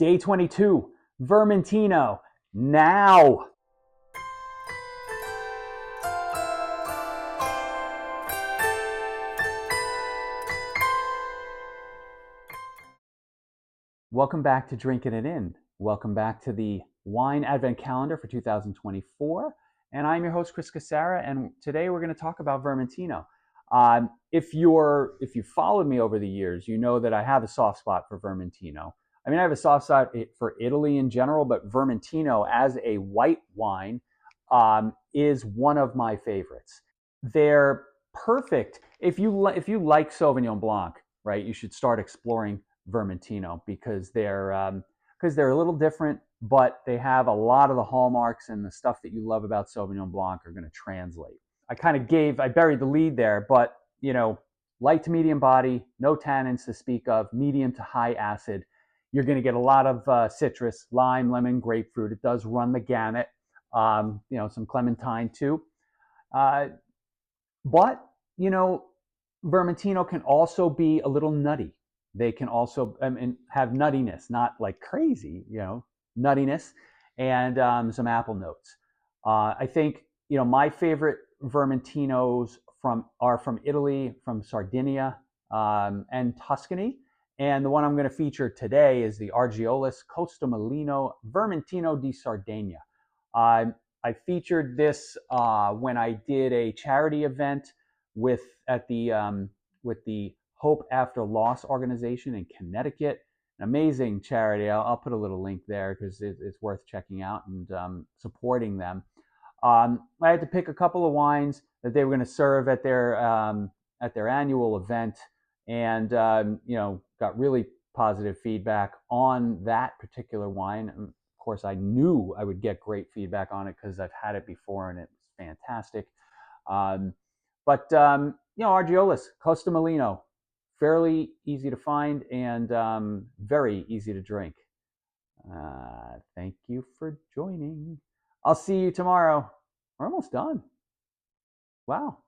Day 22, Vermentino, now. Welcome back to Drinking It In. Welcome back to the Wine Advent Calendar for 2024. And I'm your host, Chris Casara, and today we're going to talk about Vermentino. If you followed me over the years, you know that I have a soft spot for Vermentino. I mean, I have a soft spot for Italy in general, but Vermentino as a white wine is one of my favorites. They're perfect. If you like Sauvignon Blanc, right, you should start exploring Vermentino because they're a little different, but they have a lot of the hallmarks, and the stuff that you love about Sauvignon Blanc are going to translate. I buried the lead there, but light to medium body, no tannins to speak of, medium to high acid. You're going to get a lot of citrus, lime, lemon, grapefruit. It does run the gamut. Some clementine too. But Vermentino can also be a little nutty. They can also have nuttiness, not like crazy, nuttiness, and some apple notes. I think my favorite Vermentinos are from Italy, from Sardinia and Tuscany. And the one I'm going to feature today is the Argiolas Costamolino Vermentino di Sardegna. I featured this when I did a charity event with the Hope After Loss organization in Connecticut. An amazing charity. I'll put a little link there because it's worth checking out and supporting them. I had to pick a couple of wines that they were going to serve at their annual event, and got really positive feedback on that particular wine. And of course, I knew I would get great feedback on it because I've had it before and it was fantastic. Argiolas, Costamolino, fairly easy to find and very easy to drink. Thank you for joining. I'll see you tomorrow. We're almost done. Wow.